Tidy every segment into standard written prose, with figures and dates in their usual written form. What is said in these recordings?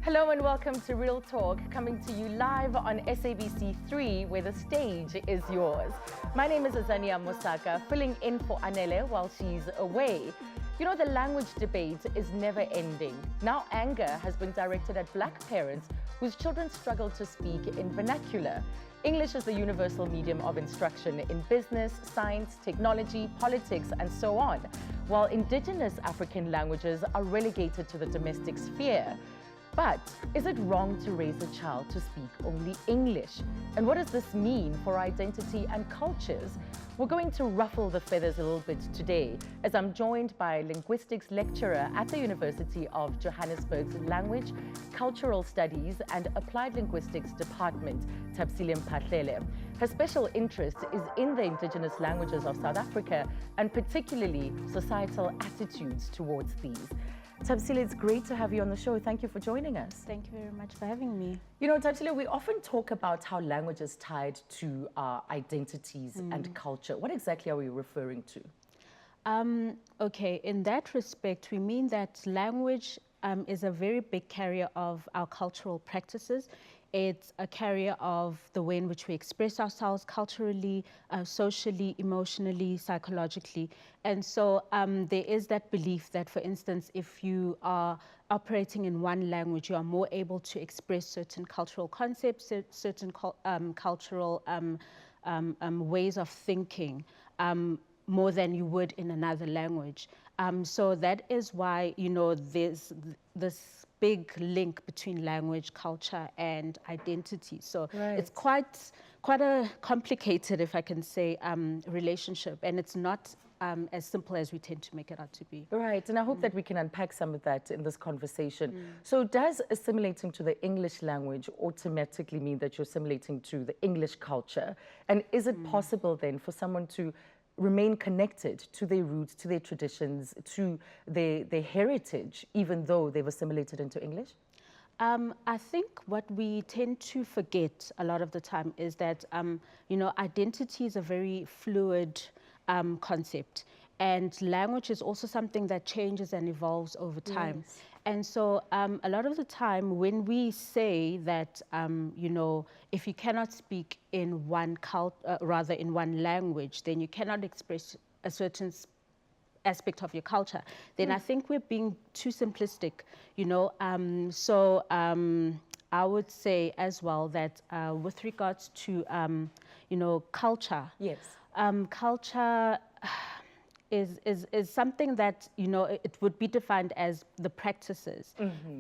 Hello and welcome to Real Talk, coming to you live on SABC 3, where the stage is yours. My name is Azania Mosaka, filling in for Anele while she's away. You know, the language debate is never ending. Now anger has been directed at black parents whose children struggle to speak in vernacular. English is the universal medium of instruction in business, science, technology, politics, and so on, while indigenous African languages are relegated to the domestic sphere. But is it wrong to raise a child to speak only English? And what does this mean for identity and cultures? We're going to ruffle the feathers a little bit today, as I'm joined by linguistics lecturer at the University of Johannesburg's Language, Cultural Studies and Applied Linguistics Department, Thabisile Mphahlele. Her special interest is in the indigenous languages of South Africa, and particularly societal attitudes towards these. Thabisile, it's great to have you on the show. Thank you for joining us. Thank you very much for having me. You know, Thabisile, we often talk about how language is tied to our identities and culture. What exactly are we referring to? Okay, in that respect, we mean that language is a very big carrier of our cultural practices. It's a carrier of the way in which we express ourselves culturally, socially, emotionally, psychologically. And so there is that belief that, for instance, if you are operating in one language, you are more able to express certain cultural concepts, certain cultural ways of thinking more than you would in another language. So that is why, you know, there's this big link between language, culture, and identity. So it's quite a complicated, if I can say, relationship, and it's not as simple as we tend to make it out to be. Right, and I hope that we can unpack some of that in this conversation. So does assimilating to the English language automatically mean that you're assimilating to the English culture? And is it possible then for someone to remain connected to their roots, to their traditions, to their heritage, even though they've assimilated into English? I think what we tend to forget a lot of the time is that, you know, identity is a very fluid concept. And language is also something that changes and evolves over time. Yes. And so a lot of the time when we say that, you know, if you cannot speak in one in one language, then you cannot express a certain aspect of your culture, then I think we're being too simplistic, you know. I would say as well that with regards to, you know, culture. Yes. Culture is something that, you know, it would be defined as the practices,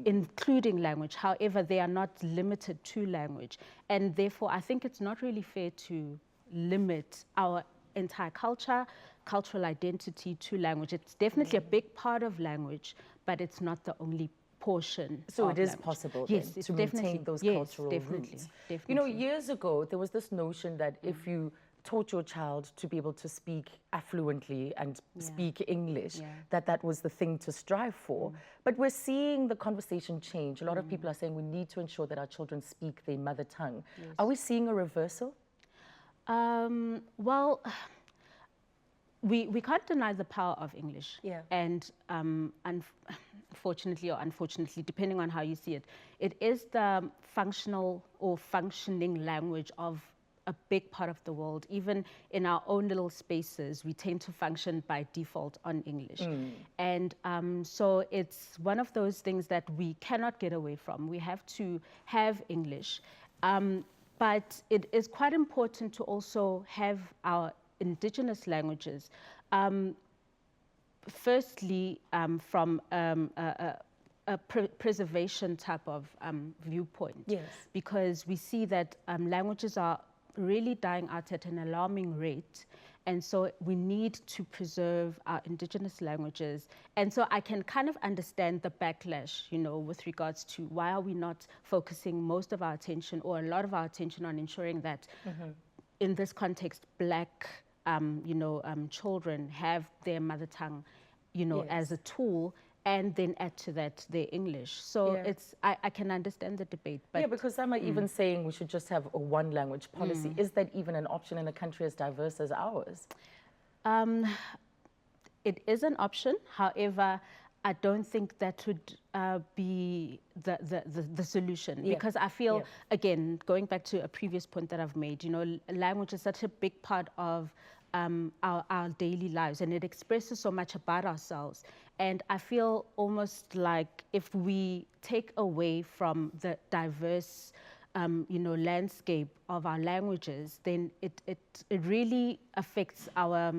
including language. However, they are not limited to language. And therefore, I think it's not really fair to limit our entire cultural identity to language. It's definitely a big part of language, but it's not the only portion. So it is language. Possible yes, then, to maintain those cultural roots. Definitely. You know, years ago, there was this notion that if you taught your child to be able to speak affluently and speak English, that was the thing to strive for. But we're seeing the conversation change. A lot of people are saying we need to ensure that our children speak their mother tongue. Yes. Are we seeing a reversal? Well, we can't deny the power of English. Yeah. And unfortunately or unfortunately, depending on how you see it, it is the functional or functioning language of a big part of the world. Even in our own little spaces, we tend to function by default on English. And so it's one of those things that we cannot get away from. We have to have English. But it is quite important to also have our indigenous languages. Firstly, from a preservation type of viewpoint. Yes. Because we see that languages are really dying out at an alarming rate. And so we need to preserve our indigenous languages. And so I can kind of understand the backlash, you know, with regards to why are we not focusing most of our attention or a lot of our attention on ensuring that in this context, black, you know, children have their mother tongue, you know, as a tool, and then add to that their English. So I can understand the debate. But because some are even saying we should just have a one language policy. Is that even an option in a country as diverse as ours? It is an option. However, I don't think that would be the solution. Because I feel, again, going back to a previous point that I've made, you know, language is such a big part of our daily lives, and it expresses so much about ourselves. And I feel almost like if we take away from the diverse you know, landscape of our languages, then it really affects our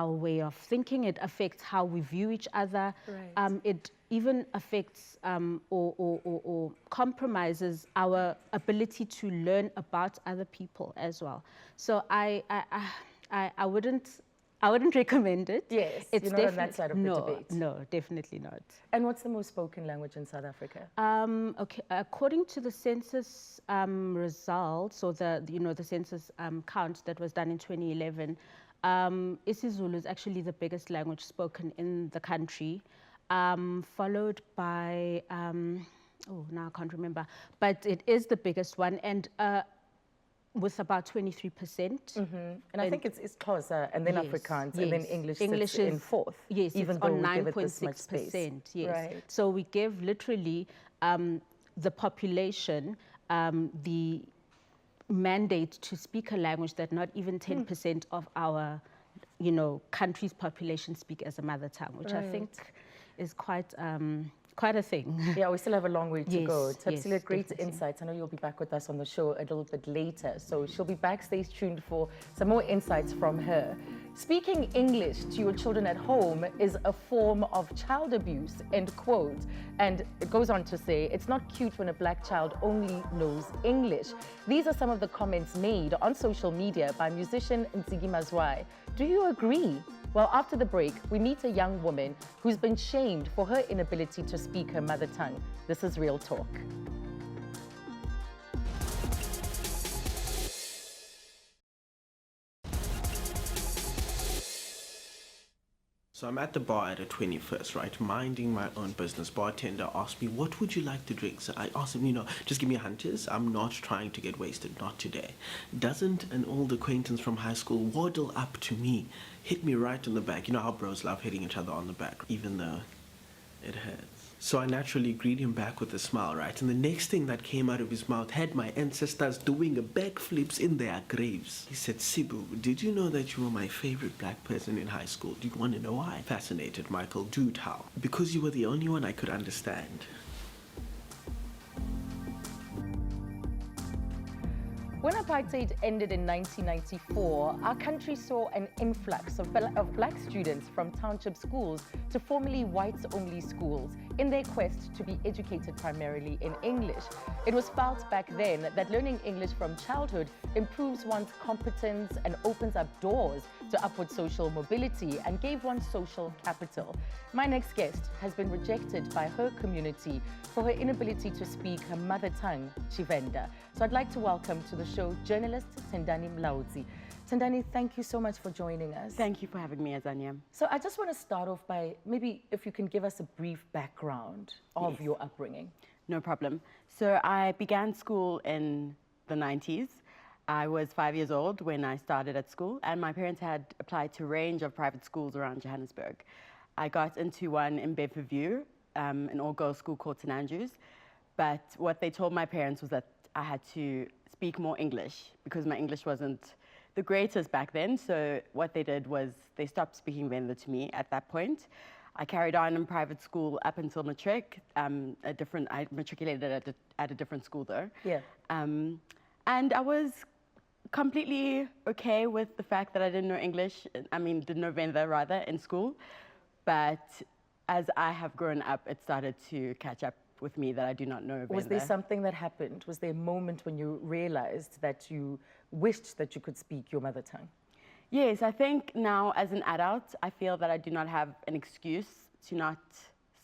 way of thinking. It affects how we view each other. Right. It even affects or compromises our ability to learn about other people as well. So I wouldn't recommend it. Yes, it's you're not on that side of the debate. No, definitely not. And what's the most spoken language in South Africa? Okay, according to the census results, or the census count that was done in 2011, isiZulu is actually the biggest language spoken in the country, followed by now I can't remember, but it is the biggest one, and with about 23%. And I think it's Xhosa, and then Afrikaans, and then English sits in fourth. Yes, even it's though on we give it this much space. 9.6%. Yes. Right. So we give literally the population the mandate to speak a language that not even 10% of our, you know, country's population speak as a mother tongue, which I think is quite a thing. Yeah, we still have a long way to go. Tapsila, great definitely. insights. I know you'll be back with us on the show a little bit later, so she'll be back. Stay tuned for some more insights from her. Speaking English to your children at home is a form of child abuse, end quote. And it goes on to say, it's not cute when a black child only knows English. These are some of the comments made on social media by musician Ntsiki Mazwai. Do you agree? Well, after the break, we meet a young woman who's been shamed for her inability to speak her mother tongue. This is Real Talk. So I'm at the bar at a 21st, right, minding my own business. Bartender asked me, what would you like to drink? So I asked him, you know, just give me a Hunters. I'm not trying to get wasted, not today. Doesn't an old acquaintance from high school waddle up to me, hit me right on the back? You know how bros love hitting each other on the back, even though it hurts. So I naturally greeted him back with a smile, right? And the next thing that came out of his mouth had my ancestors doing a backflips in their graves. He said, Sibu, did you know that you were my favorite black person in high school? Do you want to know why? Fascinated, Michael. Dude, how? Because you were the only one I could understand. When apartheid ended in 1994, our country saw an influx of black students from township schools to formerly whites-only schools in their quest to be educated primarily in English. It was felt back then that learning English from childhood improves one's competence and opens up doors to upward social mobility and gave one social capital. My next guest has been rejected by her community for her inability to speak her mother tongue, Tshivenda. So I'd like to welcome to the show journalist Tendani Mulaudzi. Tendani, thank you so much for joining us. Thank you for having me, Azania. So I just want to start off by maybe if you can give us a brief background of your upbringing. No problem. So I began school in the 90s. I was 5 years old when I started at school, and my parents had applied to a range of private schools around Johannesburg. I got into one in Bedfordview, an all-girls school called St. Andrews, but what they told my parents was that I had to speak more English because my English wasn't the greatest back then. So what they did was they stopped speaking Venda to me at that point. I carried on in private school up until matric. I matriculated at a different school though. Yeah. And I was completely okay with the fact that I didn't know English. Didn't know Venda rather in school. But as I have grown up, it started to catch up with me that I do not know Venda. Was there something that happened? Was there a moment when you realized that you wished that you could speak your mother tongue? Yes, I think now as an adult, I feel that I do not have an excuse to not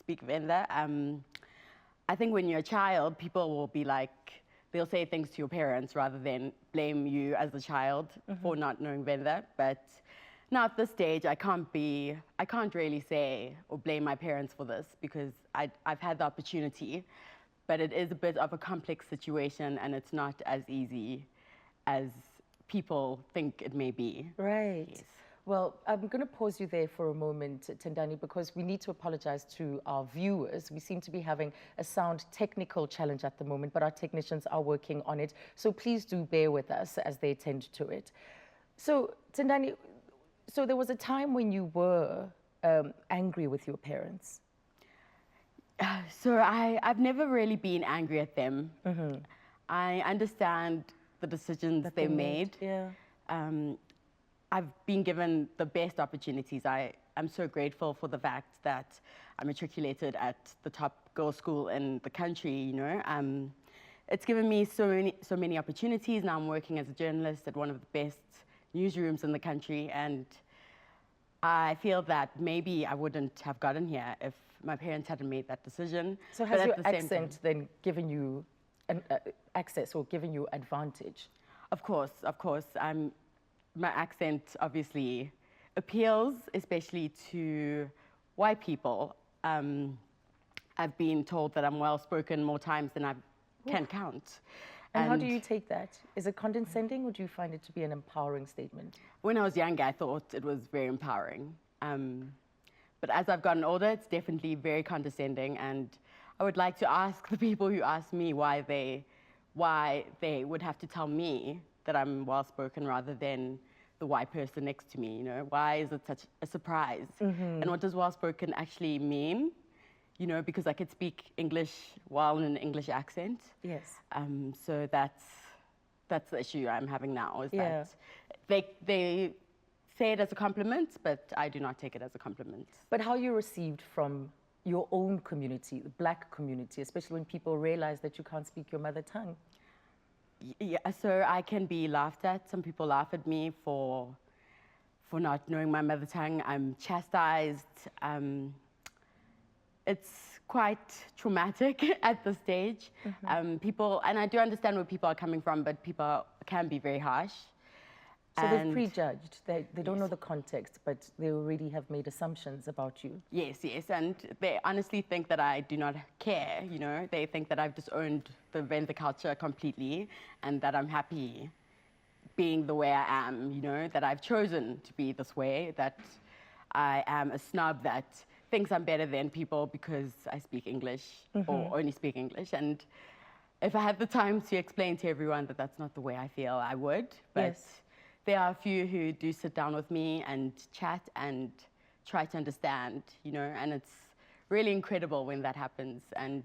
speak Venda. I think when you're a child, people will be like, they'll say things to your parents rather than blame you as a child for not knowing Venda. But now at this stage, I can't really say or blame my parents for this because I've had the opportunity, but it is a bit of a complex situation and it's not as easy as people think it may be. Right. Yes. Well, I'm going to pause you there for a moment, Tendani, because we need to apologize to our viewers. We seem to be having a sound technical challenge at the moment, but our technicians are working on it. So please do bear with us as they attend to it. So, Tendani, so there was a time when you were angry with your parents. So I've never really been angry at them. I understand the decisions that they made. Yeah. I've been given the best opportunities. I'm so grateful for the fact that I'm matriculated at the top girls' school in the country, you know. It's given me so many opportunities. Now I'm working as a journalist at one of the best newsrooms in the country, and I feel that maybe I wouldn't have gotten here if my parents hadn't made that decision. So has your accent then given you an access or given you advantage? Of course. My accent obviously appeals, especially to white people. I've been told that I'm well-spoken more times than I can count. And how do you take that? Is it condescending, or do you find it to be an empowering statement? When I was younger, I thought it was very empowering. But as I've gotten older, it's definitely very condescending, and I would like to ask the people who ask me why they would have to tell me that I'm well-spoken rather than the white person next to me, you know? Why is it such a surprise? And what does well-spoken actually mean? You know, because I could speak English while in an English accent. Yes. So that's the issue I'm having now, is that they say it as a compliment, but I do not take it as a compliment. But how you received from your own community, the black community, especially when people realize that you can't speak your mother tongue? Yeah, so I can be laughed at. Some people laugh at me for not knowing my mother tongue. I'm chastised. It's quite traumatic at this stage. People, and I do understand where people are coming from, but people can be very harsh. So they've prejudged. They don't know the context, but they already have made assumptions about you. Yes, and they honestly think that I do not care, you know. They think that I've disowned the Venda culture completely, and that I'm happy being the way I am, you know, that I've chosen to be this way, that I am a snob that thinks I'm better than people because I speak English or only speak English. And if I had the time to explain to everyone that that's not the way I feel, I would. But there are a few who do sit down with me and chat and try to understand, you know, and it's really incredible when that happens, and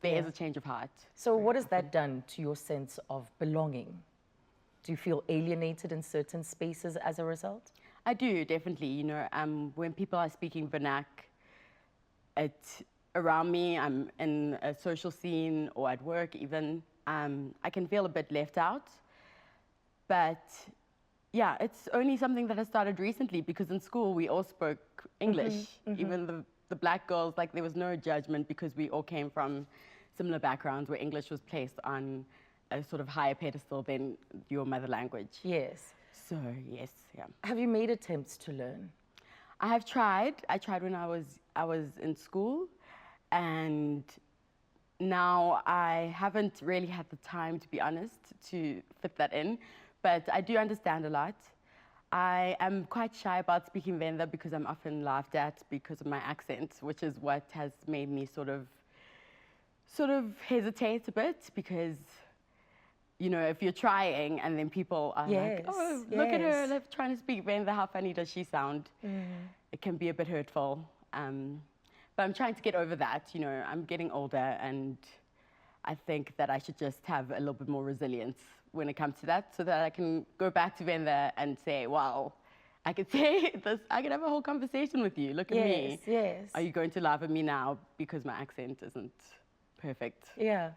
there is a change of heart. So what has that done to your sense of belonging? Do you feel alienated in certain spaces as a result? I do, definitely. You know, when people are speaking vernac, around me, I'm in a social scene or at work even, I can feel a bit left out. But yeah, it's only something that has started recently, because in school we all spoke English. Even the black girls, like, there was no judgment because we all came from similar backgrounds where English was placed on a sort of higher pedestal than your mother language. Yes. So, yes, yeah. Have you made attempts to learn? I have tried. I tried when I was in school, and now I haven't really had the time, to be honest, to fit that in. But I do understand a lot. I am quite shy about speaking Venda because I'm often laughed at because of my accent, which is what has made me sort of hesitate a bit, because, you know, if you're trying and then people are like, oh, look at her trying to speak Venda, how funny does she sound? It can be a bit hurtful. But I'm trying to get over that. You know, I'm getting older, and I think that I should just have a little bit more resilience when it comes to that, so that I can go back to Venda and say, wow, I could say this, I could have a whole conversation with you. Look at me. Yes. Are you going to laugh at me now because my accent isn't perfect? Yeah.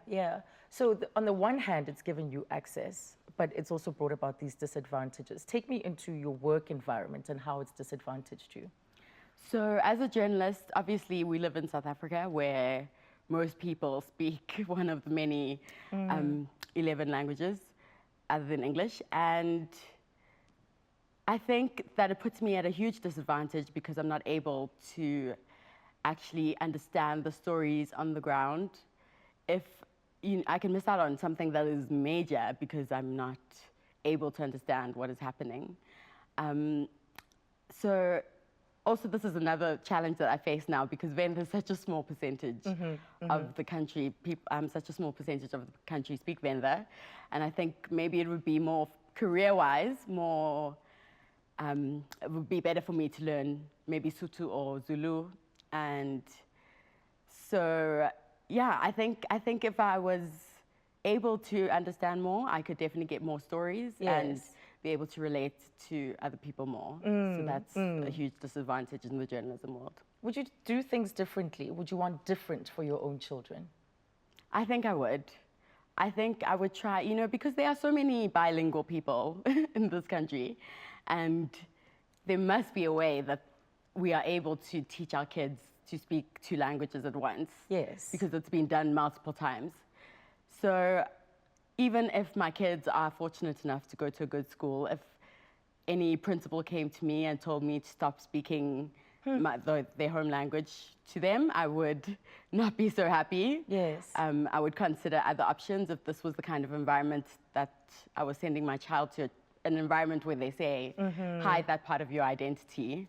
So on the one hand, it's given you access, but it's also brought about these disadvantages. Take me into your work environment and how it's disadvantaged you. So as a journalist, obviously we live in South Africa, where most people speak one of the many 11 languages other than English. And I think that it puts me at a huge disadvantage because I'm not able to actually understand the stories on the ground. If I can miss out on something that is major because I'm not able to understand what is happening. So also this is another challenge that I face now because Venda is such a small percentage of the country, such a small percentage of the country speak Venda. And I think maybe it would be more career-wise, more, it would be better for me to learn maybe Sotho or Zulu. And so, yeah, I think if I was able to understand more, I could definitely get more stories and be able to relate to other people more. So that's a huge disadvantage in the journalism world. Would you do things differently? Would you want different for your own children? I think I would. I think I would try, you know, because there are so many bilingual people in this country, and there must be a way that we are able to teach our kids to speak two languages at once. Yes. Because it's been done multiple times. So even if my kids are fortunate enough to go to a good school, if any principal came to me and told me to stop speaking their home language to them, I would not be so happy. Yes. I would consider other options if this was the kind of environment that I was sending my child to, an environment where they say, hide that part of your identity,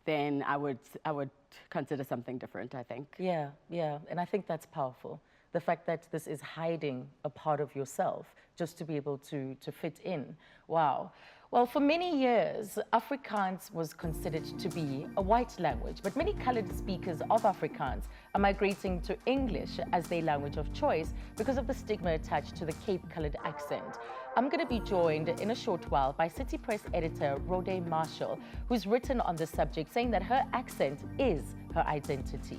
then I would consider something different, I think. Yeah, yeah, and I think that's powerful. The fact that this is hiding a part of yourself just to be able to fit in. Wow. Well, for many years, Afrikaans was considered to be a white language, but many colored speakers of Afrikaans are migrating to English as their language of choice because of the stigma attached to the Cape colored accent. I'm going to be joined in a short while by City Press editor Rhodè Marshall, who's written on the subject, saying that her accent is her identity.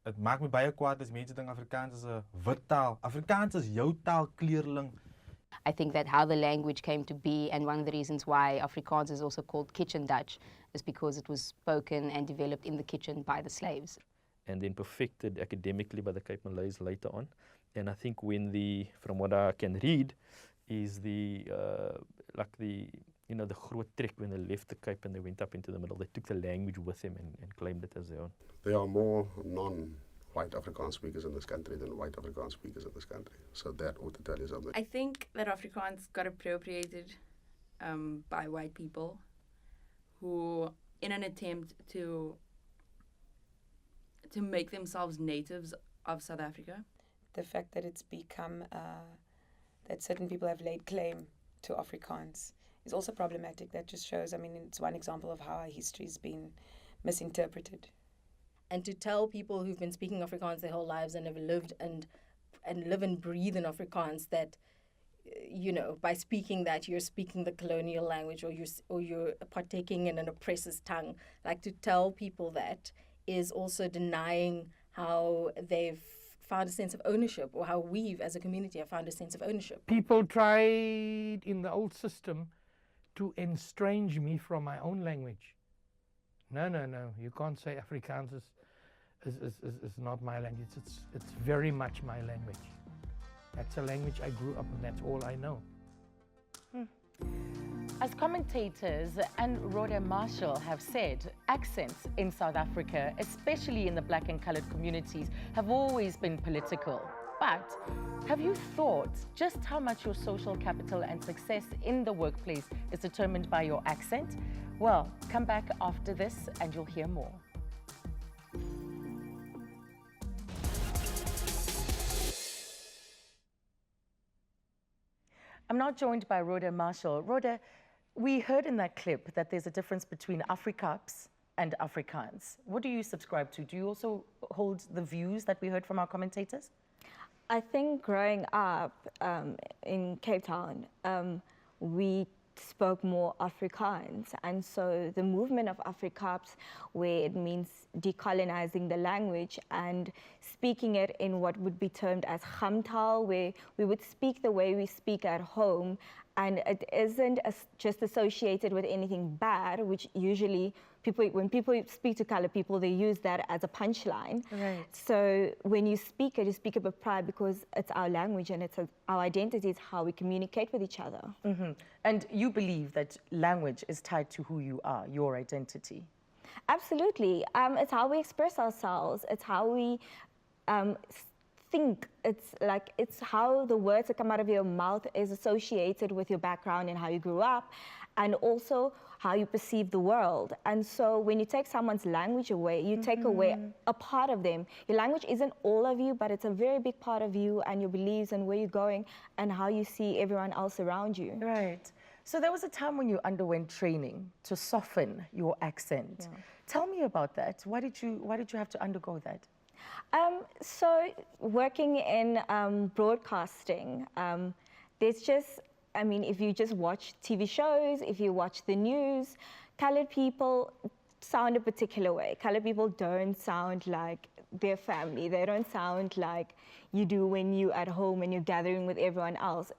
Het maakt me baie kwaad as mense dink Afrikaans is 'n wit taal. Afrikaans is jou taal, kleurling. I think that how the language came to be, and one of the reasons why Afrikaans is also called kitchen Dutch, is because it was spoken and developed in the kitchen by the slaves. And then perfected academically by the Cape Malays later on. And I think from what I can read, is the groot trek when they left the Cape and they went up into the middle. They took the language with them and claimed it as their own. There are more non-white Afrikaans speakers in this country than white Afrikaans speakers in this country. So that ought to tell you something. I think that Afrikaans got appropriated by white people who, in an attempt to make themselves natives of South Africa. The fact that it's become, that certain people have laid claim to Afrikaans is also problematic. That just shows, I mean, it's one example of how our history's been misinterpreted. And to tell people who've been speaking Afrikaans their whole lives and have lived and live and breathe in Afrikaans that, you know, by speaking that you're speaking the colonial language or you're partaking in an oppressor's tongue. Like, to tell people that is also denying how they've found a sense of ownership, or how we as a community have found a sense of ownership. People tried in the old system to estrange me from my own language. No, you can't say Afrikaans is not my language. It's very much my language. That's a language I grew up in, that's all I know. As commentators and Rhodè Marshall have said, accents in South Africa, especially in the black and colored communities, have always been political. But have you thought just how much your social capital and success in the workplace is determined by your accent? Well, come back after this and you'll hear more. I'm now joined by Rhodè Marshall. Rhodè, we heard in that clip that there's a difference between Afrikaans and Afrikaans. What do you subscribe to? Do you also hold the views that we heard from our commentators? I think growing up in Cape Town, we spoke more Afrikaans, and so the movement of Afrikaans, where it means decolonizing the language and speaking it in what would be termed as Gamtaal, where we would speak the way we speak at home, and it isn't just associated with anything bad, which usually when people speak to colored people, they use that as a punchline. Right. So when you speak it with pride because it's our language and our identity is how we communicate with each other. Mm-hmm. And you believe that language is tied to who you are, your identity? Absolutely. It's how we express ourselves. It's how we think. It's how the words that come out of your mouth is associated with your background and how you grew up, and also how you perceive the world. And so when you take someone's language away, you take away a part of them. Your language isn't all of you, but it's a very big part of you and your beliefs and where you're going and how you see everyone else around you. Right. So there was a time when you underwent training to soften your accent. Yeah. Tell me about that. Why did you have to undergo that? So working in broadcasting, there's just, I mean, if you just watch TV shows, if you watch the news, colored people sound a particular way. Colored people don't sound like their family. They don't sound like you do when you're at home and you're gathering with everyone else.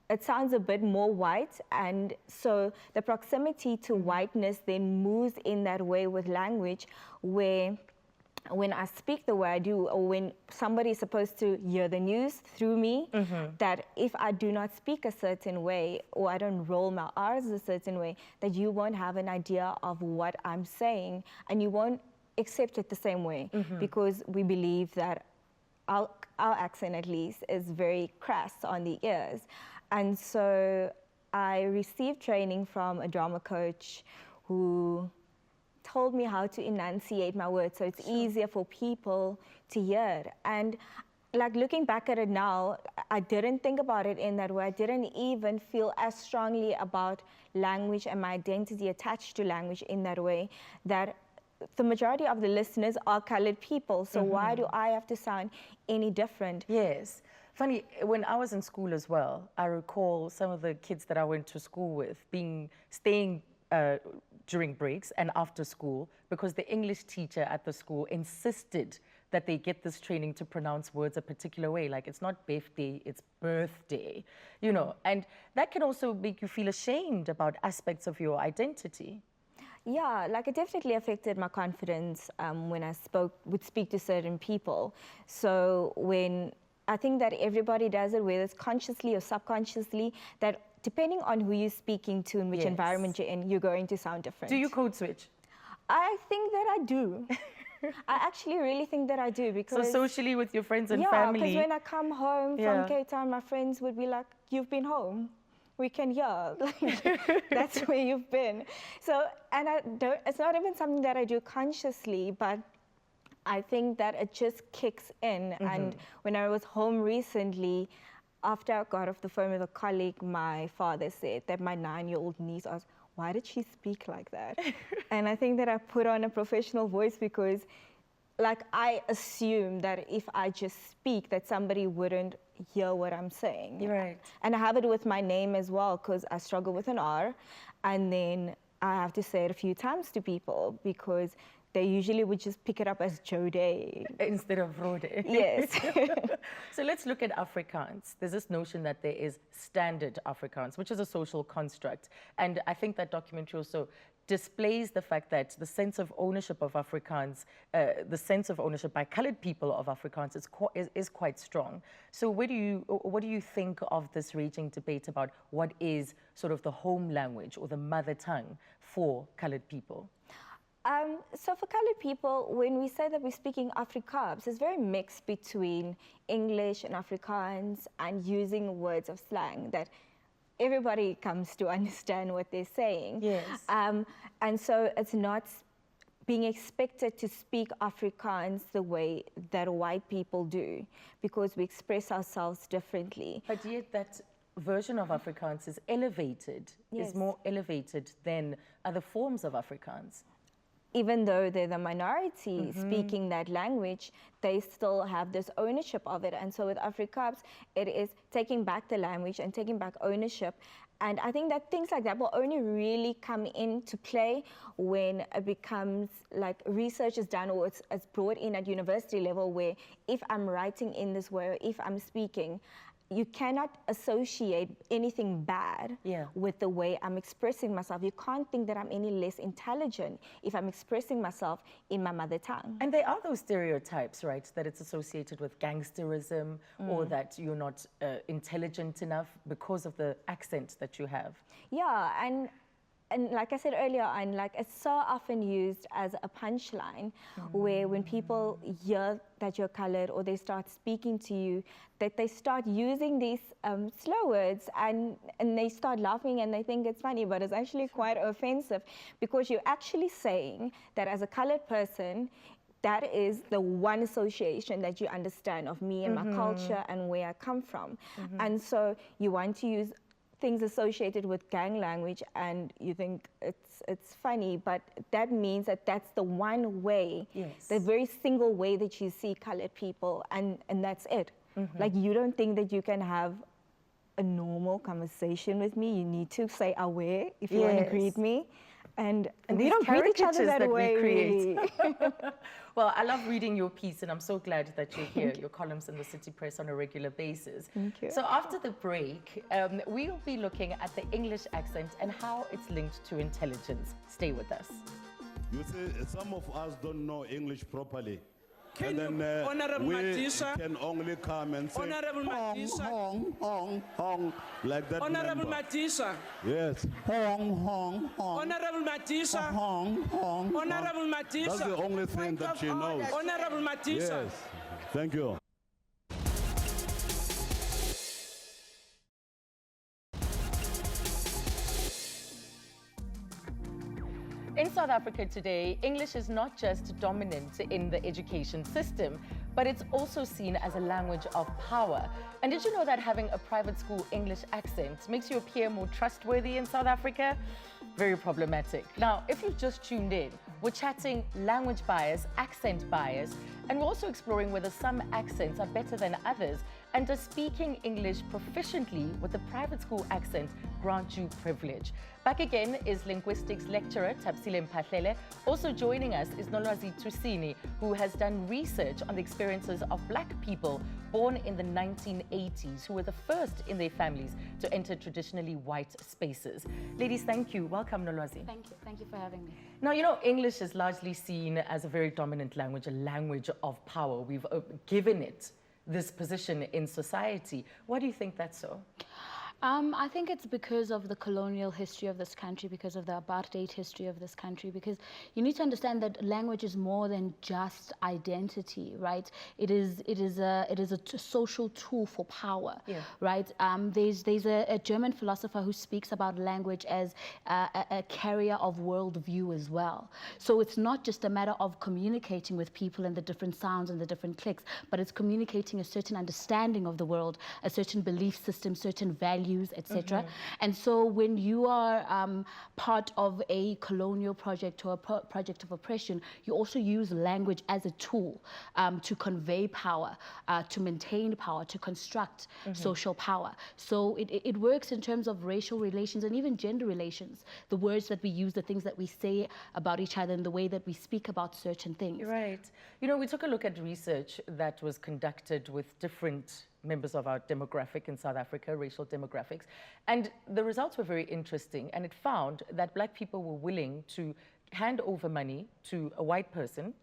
It sounds a bit more white, and so the proximity to whiteness then moves in that way with language, where when I speak the way I do, or when somebody is supposed to hear the news through me, that if I do not speak a certain way, or I don't roll my R's a certain way, that you won't have an idea of what I'm saying, and you won't accept it the same way, because we believe that our accent, at least, is very crass on the ears. And so I received training from a drama coach who told me how to enunciate my words so it's easier for people to hear. And like looking back at it now, I didn't think about it in that way. I didn't even feel as strongly about language and my identity attached to language in that way, that the majority of the listeners are colored people. So why do I have to sound any different? Yes. Funny, when I was in school as well, I recall some of the kids that I went to school with staying during breaks and after school, because the English teacher at the school insisted that they get this training to pronounce words a particular way. Like, it's not birthday, it's birthday, you know. And that can also make you feel ashamed about aspects of your identity. Yeah, like it definitely affected my confidence when I would speak to certain people. So I think that everybody does it, whether it's consciously or subconsciously, that depending on who you're speaking to and which environment you're in, you're going to sound different. Do you code switch? I think that I do. I actually really think that I do, because... So socially with your friends and family? Yeah, because when I come home from Cape Town, my friends would be like, "You've been home. We can hear." Like, that's where you've been. So, and it's not even something that I do consciously, but I think that it just kicks in. And when I was home recently, after I got off the phone with a colleague, my father said that my 9-year-old niece asked, "Why did she speak like that?" And I think that I put on a professional voice because, like, I assume that if I just speak, that somebody wouldn't hear what I'm saying. Right. And I have it with my name as well, because I struggle with an R, and then I have to say it a few times to people because they usually would just pick it up as Rhodè instead of Rhodè. Yes. So let's look at Afrikaans. There's this notion that there is standard Afrikaans, which is a social construct. And I think that documentary also displays the fact that the sense of ownership of Afrikaans, the sense of ownership by colored people of Afrikaans is quite strong. So what do you think of this raging debate about what is sort of the home language or the mother tongue for colored people? So for colored people, when we say that we're speaking Afrikaans, it's very mixed between English and Afrikaans and using words of slang that everybody comes to understand what they're saying. Yes. And so it's not being expected to speak Afrikaans the way that white people do, because we express ourselves differently. But yet that version of Afrikaans is elevated, is more elevated than other forms of Afrikaans. Even though they're the minority speaking that language, they still have this ownership of it. And so with Afrikaans, it is taking back the language and taking back ownership. And I think that things like that will only really come into play when it becomes like research is done, or it's brought in at university level, where if I'm writing in this way, or if I'm speaking, you cannot associate anything bad with the way I'm expressing myself. You can't think that I'm any less intelligent if I'm expressing myself in my mother tongue. And there are those stereotypes, right, that it's associated with gangsterism or that you're not intelligent enough because of the accent that you have. Yeah, and and like I said earlier on, like it's so often used as a punchline where when people hear that you're colored or they start speaking to you, that they start using these slow words and they start laughing and they think it's funny, but it's actually quite offensive because you're actually saying that as a colored person, that is the one association that you understand of me and my culture and where I come from. And so you want to use things associated with gang language and you think it's funny, but that means that that's the one way, the very single way that you see colored people, and that's it. Like you don't think that you can have a normal conversation with me. You need to say aware if you want to greet me. And we don't greet each other that way, really. Well, I love reading your piece, and I'm so glad that you're here, your columns in the City Press on a regular basis. Thank you. So after the break, we'll be looking at the English accent and how it's linked to intelligence. Stay with us. You see, some of us don't know English properly. Can and then Honorable we Matisa, can only come and say Honorable hong, Matisa, hong, hong, hong, like that. Honorable member. Matisa, Yes. Hong, hong, hong. Honorable Matisa, Hong, hong, Honorable hong. Matisa. That's the only thing that she knows. Honorable Matisa. Yes. Thank you. In South Africa today, English is not just dominant in the education system, but it's also seen as a language of power. And did you know that having a private school English accent makes you appear more trustworthy in South Africa? Very problematic. Now, if you've just tuned in, we're chatting language bias, accent bias, and we're also exploring whether some accents are better than others. And does speaking English proficiently with a private school accent grant you privilege? Back again is linguistics lecturer Tabsile Mphahlele. Also joining us is Mulaudzi Tusini, who has done research on the experiences of Black people born in the 1980s, who were the first in their families to enter traditionally white spaces. Ladies, thank you. Welcome, Mulaudzi. Thank you. Thank you for having me. Now, you know, English is largely seen as a very dominant language, a language of power. We've given it this position in society. Why do you think that's so? I think it's because of the colonial history of this country, because of the apartheid history of this country, because you need to understand that language is more than just identity, right? It is a social tool for power, right? There's a German philosopher who speaks about language as a carrier of worldview as well. So it's not just a matter of communicating with people and the different sounds and the different clicks, but it's communicating a certain understanding of the world, a certain belief system, certain values, etc. And so when you are part of a colonial project or a project of oppression, you also use language as a tool to convey power, to maintain power, to construct social power. So it works in terms of racial relations and even gender relations. The words that we use, the things that we say about each other, and the way that we speak about certain things. Right. You know, we took a look at research that was conducted with different members of our demographic in South Africa, racial demographics. And the results were very interesting. And it found that Black people were willing to hand over money to a white person.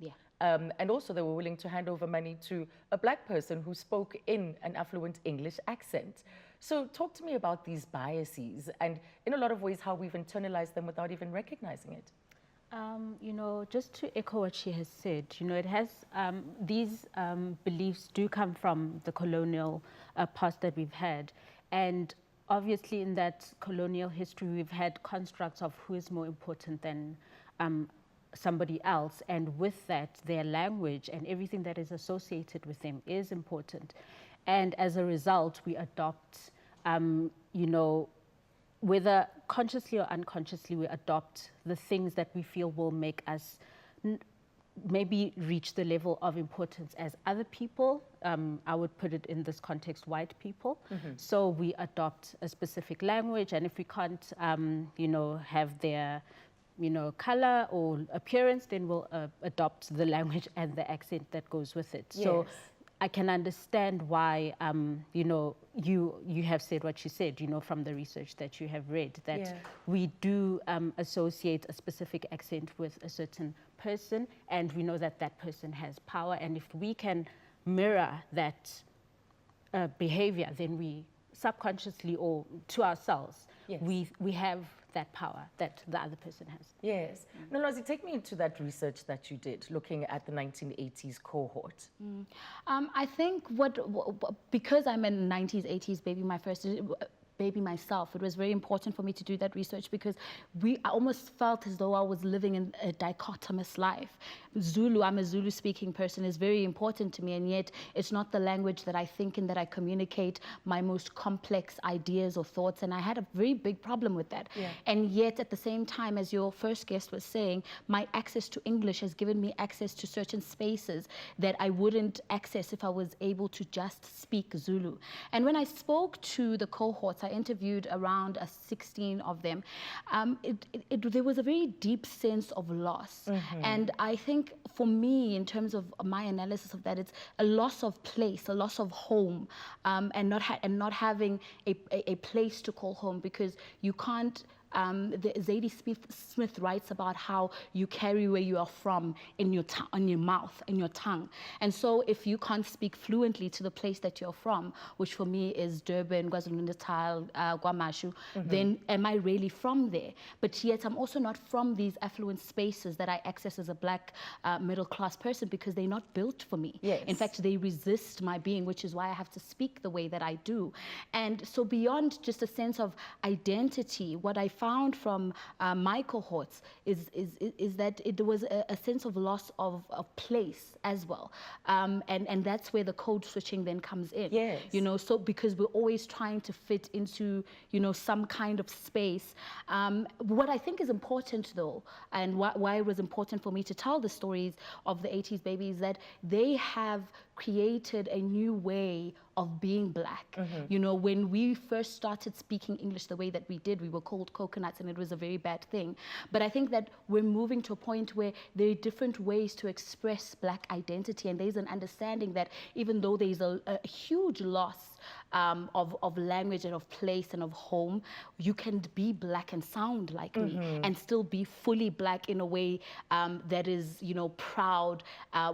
And also they were willing to hand over money to a Black person who spoke in an affluent English accent. So talk to me about these biases and in a lot of ways how we've internalized them without even recognizing it. You know, just to echo what she has said, you know, it has, these beliefs do come from the colonial past that we've had. And obviously in that colonial history, we've had constructs of who is more important than somebody else. And with that, their language and everything that is associated with them is important. And as a result, we adopt, you know, whether consciously or unconsciously, we adopt the things that we feel will make us maybe reach the level of importance as other people. I would put it in this context, white people. So we adopt a specific language, and if we can't, you know, have their, you know, color or appearance, then we'll adopt the language and the accent that goes with it. So I can understand why, you know, you have said what you said, you know, from the research that you have read, that we do associate a specific accent with a certain person, and we know that that person has power. And if we can mirror that behavior, then we subconsciously or to ourselves, we have that power that the other person has. Yes. Mulaudzi, take me into that research that you did, looking at the 1980s cohort. I think because I'm a 90s, 80s baby myself, it was very important for me to do that research because I almost felt as though I was living in a dichotomous life. Zulu, I'm a Zulu speaking person, is very important to me, and yet it's not the language that I think in, that I communicate my most complex ideas or thoughts, and I had a very big problem with that. Yeah. And yet at the same time, as your first guest was saying, my access to English has given me access to certain spaces that I wouldn't access if I was able to just speak Zulu. And when I spoke to the cohorts, I interviewed around 16 of them, there was a very deep sense of loss. And I think for me, in terms of my analysis of that, it's a loss of place, a loss of home, and not having a place to call home, because you can't. Zadie Smith writes about how you carry where you are from in your on your mouth, in your tongue. And so if you can't speak fluently to the place that you're from, which for me is Durban, KwaZulu-Natal, Guamashu, then am I really from there? But yet I'm also not from these affluent spaces that I access as a black middle-class person, because they're not built for me. Yes. In fact, they resist my being, which is why I have to speak the way that I do. And so beyond just a sense of identity, what I found from my cohorts is that there was a sense of loss of place as well. And that's where the code switching then comes in. Yes. You know, so because we're always trying to fit into, you know, some kind of space. What I think is important though, and why it was important for me to tell the stories of the 80s babies, that they have created a new way of being black. You know, when we first started speaking English the way that we did, we were called coconuts, and it was a very bad thing. But I think that we're moving to a point where there are different ways to express black identity, and there's an understanding that even though there's a huge loss of language and of place and of home, you can be black and sound like me, and still be fully black in a way that is, you know, proud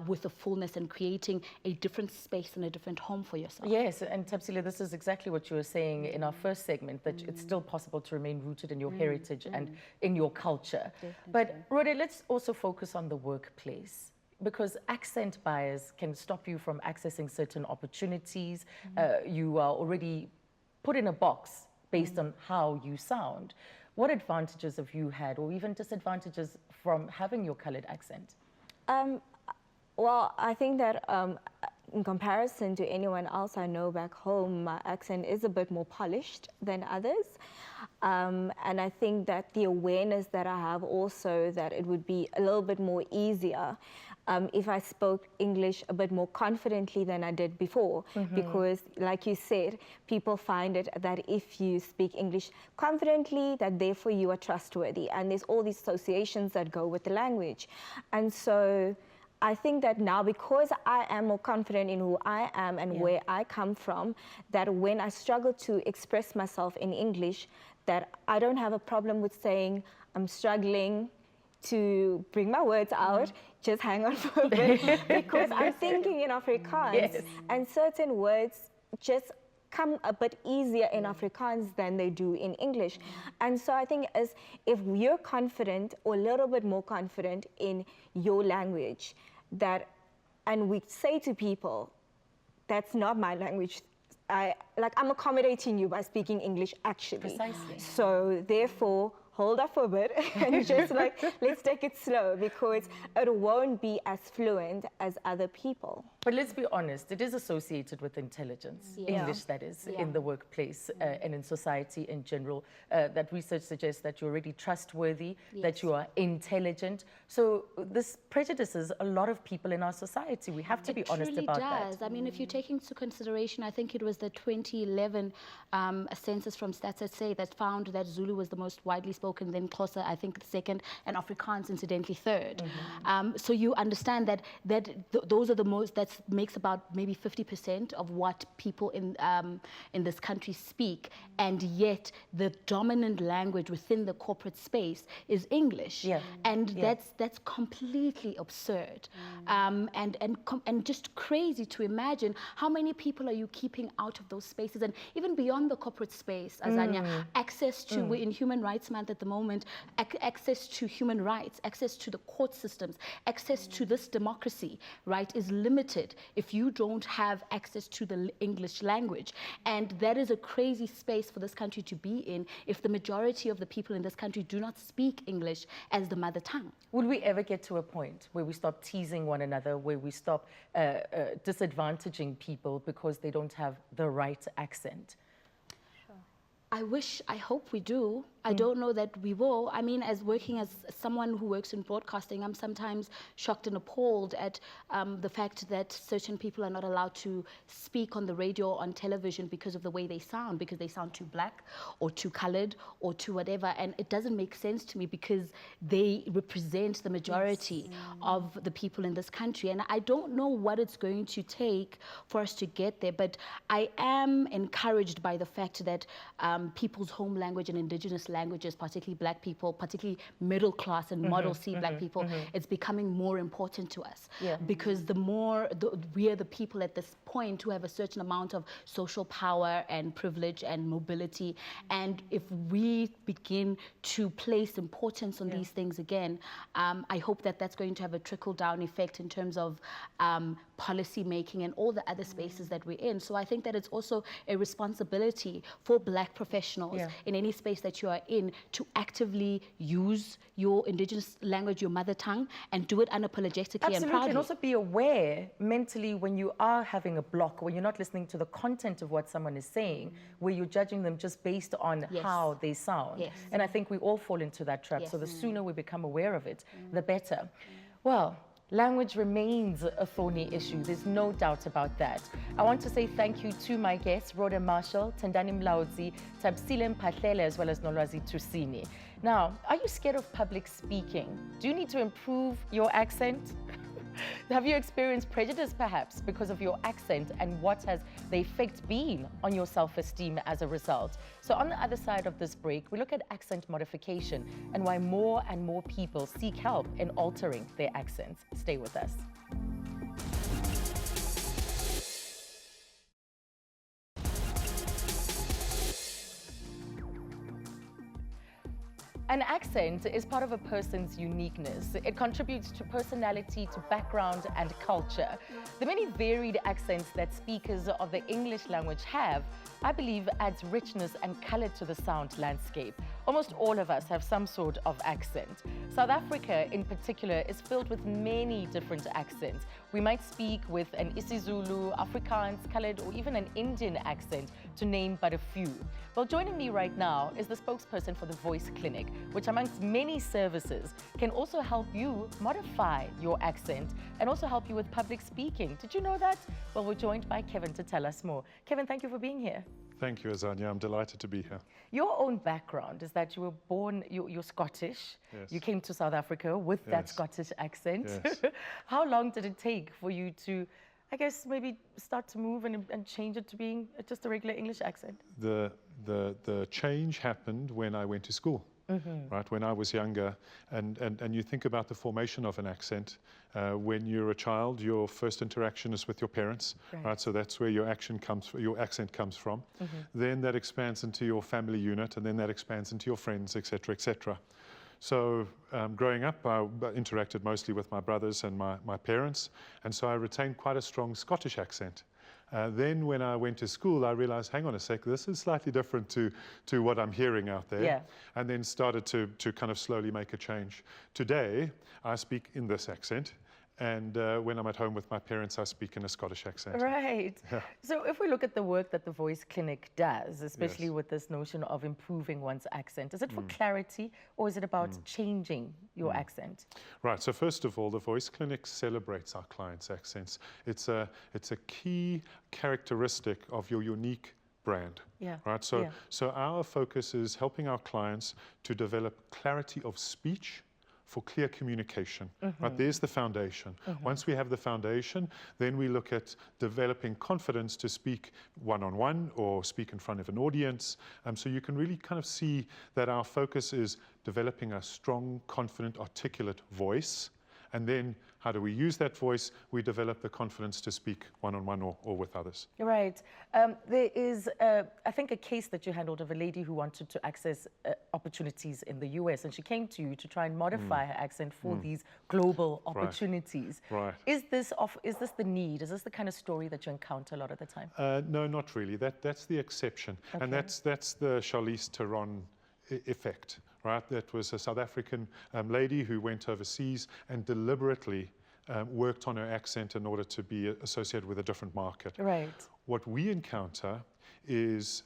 with the fullness, and creating a different space and a different home for yourself. Yes, and Tapsile, this is exactly what you were saying in our first segment, that it's still possible to remain rooted in your heritage and in your culture. But Rhodè, let's also focus on the workplace, because accent bias can stop you from accessing certain opportunities. You are already put in a box based on how you sound. What advantages have you had, or even disadvantages from having your colored accent? Well, I think that in comparison to anyone else I know back home, my accent is a bit more polished than others. And I think that the awareness that I have also, that it would be a little bit more easier if I spoke English a bit more confidently than I did before. Because like you said, people find it that if you speak English confidently, that therefore you are trustworthy. And there's all these associations that go with the language. And so I think that now, because I am more confident in who I am and where I come from, that when I struggle to express myself in English, that I don't have a problem with saying I'm struggling to bring my words out, just hang on for a bit, because I'm thinking in Afrikaans, and certain words just come a bit easier in Afrikaans than they do in English. And so I think as if you're confident, or a little bit more confident in your language, that, and we say to people, that's not my language, I'm accommodating you by speaking English, actually. Precisely. So therefore, hold up for a bit and just like, let's take it slow, because it won't be as fluent as other people. But let's be honest, it is associated with intelligence, English that is, in the workplace and in society in general. That research suggests that you're already trustworthy, that you are intelligent. So this prejudices a lot of people in our society. We have to be honest about that. It does. I mean, if you take into consideration, I think it was the 2011 census from Stats SA that found that Zulu was the most widely spoken, then Xhosa, I think, second, and Afrikaans, incidentally, third. So you understand that those are the most, that's that makes about maybe 50% of what people in this country speak, and yet the dominant language within the corporate space is English. Yeah. And Yeah. that's completely absurd, and just crazy to imagine how many people are you keeping out of those spaces, and even beyond the corporate space, Azania, access to, we're in Human Rights Month at the moment, access to human rights, access to the court systems, access to this democracy, right, is limited if you don't have access to the English language. And that is a crazy space for this country to be in if the majority of the people in this country do not speak English as the mother tongue. Would we ever get to a point where we stop teasing one another, where we stop disadvantaging people because they don't have the right accent? I hope we do. I don't know that we will. I mean, as working as someone who works in broadcasting, I'm sometimes shocked and appalled at the fact that certain people are not allowed to speak on the radio or on television because of the way they sound, because they sound too black or too colored or too whatever. And it doesn't make sense to me because they represent the majority of the people in this country. And I don't know what it's going to take for us to get there, but I am encouraged by the fact that people's home language and indigenous languages, particularly black people, particularly middle class and model C black people, it's becoming more important to us. Because the more we are the people at this point who have a certain amount of social power and privilege and mobility, and if we begin to place importance on these things again, I hope that that's going to have a trickle-down effect in terms of policy making and all the other spaces that we're in. So I think that it's also a responsibility for black professionals in any space that you are in to actively use your indigenous language, your mother tongue, and do it unapologetically and proudly. And also be aware mentally when you are having a block, when you're not listening to the content of what someone is saying, where you're judging them just based on how they sound. And I think we all fall into that trap. So the sooner we become aware of it, the better. Well, language remains a thorny issue. There's no doubt about that. I want to say thank you to my guests, Rhodè Marshall, Tendani Mulaudzi, Tabsile Mphahlele, as well as Nolwazi Tusini. Now, are you scared of public speaking? Do you need to improve your accent? Have you experienced prejudice, perhaps, because of your accent, and what has the effect been on your self-esteem as a result? So on the other side of this break, we look at accent modification and why more and more people seek help in altering their accents. Stay with us. An accent is part of a person's uniqueness. It contributes to personality, to background and culture. The many varied accents that speakers of the English language have, I believe, adds richness and color to the sound landscape. Almost all of us have some sort of accent. South Africa, in particular, is filled with many different accents. We might speak with an isiZulu, Afrikaans, colored, or even an Indian accent, to name but a few. Well, joining me right now is the spokesperson for the Voice Clinic, which amongst many services can also help you modify your accent and also help you with public speaking. Did you know that? Well, we're joined by Kevin to tell us more. Kevin, thank you for being here. Thank you, Azania. I'm delighted to be here. Your own background is that you were born, you're Scottish. Yes. You came to South Africa with that Scottish accent. Yes. How long did it take for you to, I guess, maybe start to move and change it to being just a regular English accent? The change happened when I went to school. Right, when I was younger, and you think about the formation of an accent. When you're a child, your first interaction is with your parents, right? So that's where your accent comes from. Then that expands into your family unit, and then that expands into your friends, etc., etc. So growing up, I interacted mostly with my brothers and my parents, and so I retained quite a strong Scottish accent. Then when I went to school, I realized, hang on a sec, this is slightly different to what I'm hearing out there. And then started to kind of slowly make a change. Today, I speak in this accent. And when I'm at home with my parents, I speak in a Scottish accent. Right. Yeah. So if we look at the work that the Voice Clinic does, especially with this notion of improving one's accent, is it for clarity or is it about changing your accent? Right. So first of all, the Voice Clinic celebrates our clients' accents. It's a key characteristic of your unique brand. Right. So our focus is helping our clients to develop clarity of speech, for clear communication. Right? There's the foundation. Once we have the foundation, then we look at developing confidence to speak one-on-one or speak in front of an audience. So you can really kind of see that our focus is developing a strong, confident, articulate voice. And then how do we use that voice? We develop the confidence to speak one-on-one or with others. Right. There is, I think, a case that you handled of a lady who wanted to access opportunities in the US, and she came to you to try and modify her accent for these global opportunities. Right. Is this the need? Is this the kind of story that you encounter a lot of the time? No, not really. That's the exception. Okay. And that's the Charlize Theron effect. Right? That was a South African lady who went overseas and deliberately worked on her accent in order to be associated with a different market. Right. What we encounter is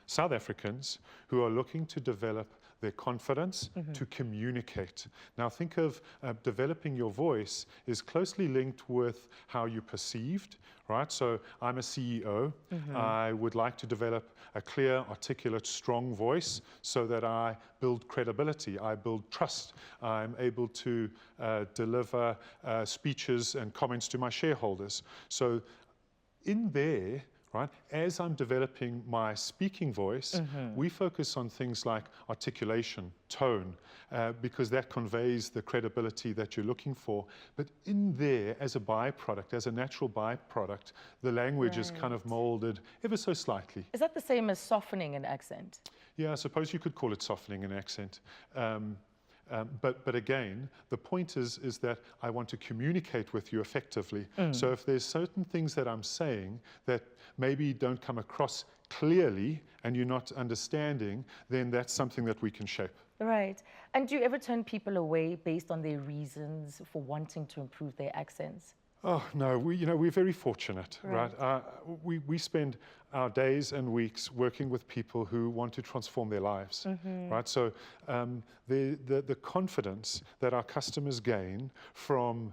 South Africans who are looking to develop their confidence to communicate. Now think of developing your voice is closely linked with how you're perceived, right? So I'm a CEO. I would like to develop a clear, articulate, strong voice so that I build credibility, I build trust, I'm able to deliver speeches and comments to my shareholders. So in there, right, as I'm developing my speaking voice, we focus on things like articulation, tone, because that conveys the credibility that you're looking for. But in there, as a byproduct, as a natural byproduct, the language is kind of molded ever so slightly. Is that the same as softening an accent? Yeah, I suppose you could call it softening an accent. But again, the point is that I want to communicate with you effectively. So if there's certain things that I'm saying that maybe don't come across clearly and you're not understanding, then that's something that we can shape. Right. And do you ever turn people away based on their reasons for wanting to improve their accents? Oh, no, we're very fortunate, right? We spend our days and weeks working with people who want to transform their lives, right? So the confidence that our customers gain from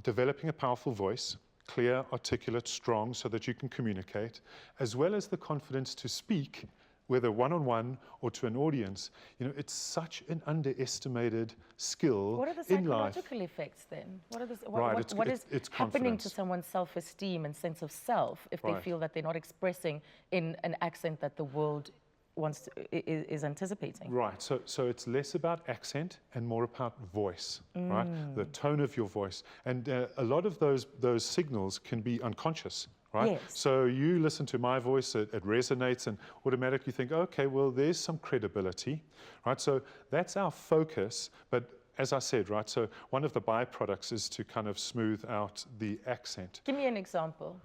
developing a powerful voice, clear, articulate, strong, so that you can communicate, as well as the confidence to speak, whether one-on-one or to an audience, it's such an underestimated skill in life. What are the psychological effects then? What is happening to someone's self-esteem and sense of self if they feel that they're not expressing in an accent that the world is anticipating? Right, so it's less about accent and more about voice, right? The tone of your voice. And a lot of those signals can be unconscious. Right? Yes. So you listen to my voice, it resonates, and automatically think, okay, well, there's some credibility, right? So that's our focus, but as I said, right, so one of the byproducts is to kind of smooth out the accent. Give me an example.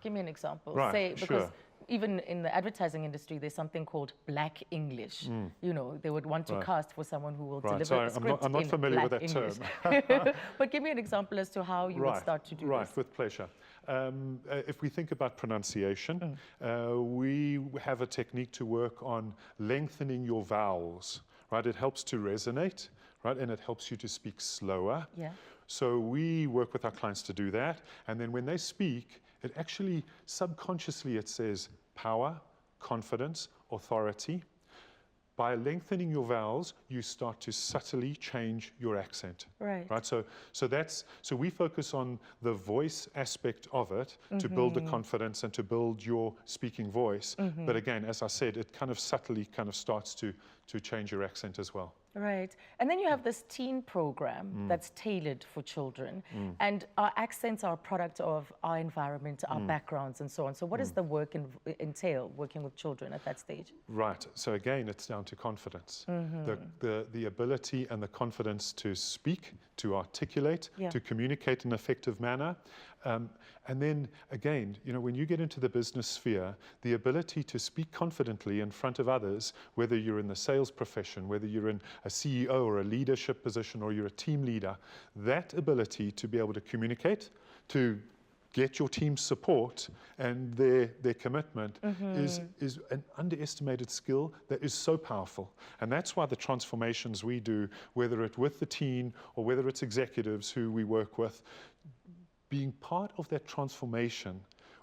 Right, because even in the advertising industry, there's something called black English. They would want to cast for someone who will deliver a script I'm not familiar with that English. term. But give me an example as to how you would start to do this. Right, with pleasure. If we think about pronunciation, we have a technique to work on lengthening your vowels, right? It helps to resonate, right? And it helps you to speak slower. Yeah. So we work with our clients to do that. And then when they speak, it actually subconsciously it says power, confidence, authority. By lengthening your vowels, you start to subtly change your accent. Right. Right. So we focus on the voice aspect of it to build the confidence and to build your speaking voice. But again, as I said, it kind of subtly kind of starts to change your accent as well. Right. And then you have this teen program that's tailored for children. And our accents are a product of our environment, our backgrounds, and so on. So what does the work entail, working with children at that stage? Right. So again, it's down to confidence. The ability and the confidence to speak, to articulate, to communicate in an effective manner. And then again, when you get into the business sphere, the ability to speak confidently in front of others, whether you're in the sales profession, whether you're in a CEO or a leadership position, or you're a team leader, that ability to be able to communicate, to get your team's support and their commitment is an underestimated skill that is so powerful. And that's why the transformations we do, whether it's with the team or whether it's executives who we work with, being part of that transformation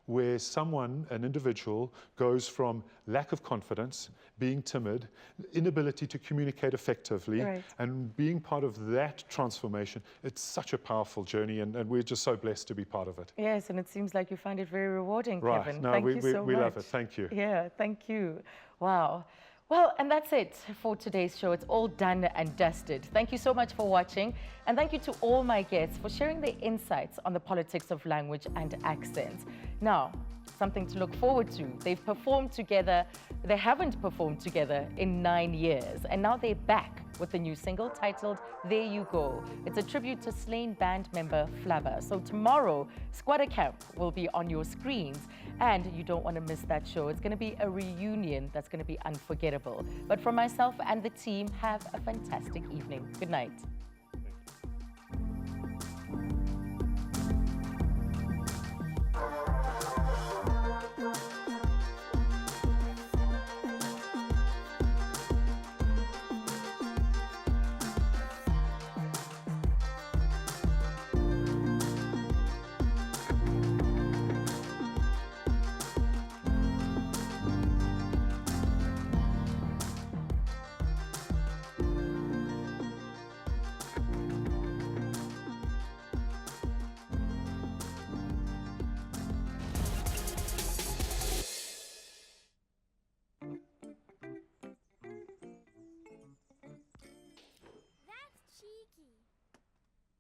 where someone, an individual, goes from lack of confidence, being timid, inability to communicate effectively, Right. and being part of that transformation. It's such a powerful journey, and we're just so blessed to be part of it. Yes, and it seems like you find it very rewarding, Right. Kevin. No, Thank we you so we much. love it. Thank you. Yeah, thank you. Wow. Well, and that's it for today's show. It's all done and dusted. Thank you so much for watching. And thank you to all my guests for sharing their insights on the politics of language and accents. Now, something to look forward to. They've performed together. They haven't performed together in 9 years. And now they're back with a new single titled There You Go. It's a tribute to slain band member Flabber. So tomorrow, Squatter Camp will be on your screens, and you don't want to miss that show. It's going to be a reunion that's going to be unforgettable. But from myself and the team, have a fantastic evening. Good night.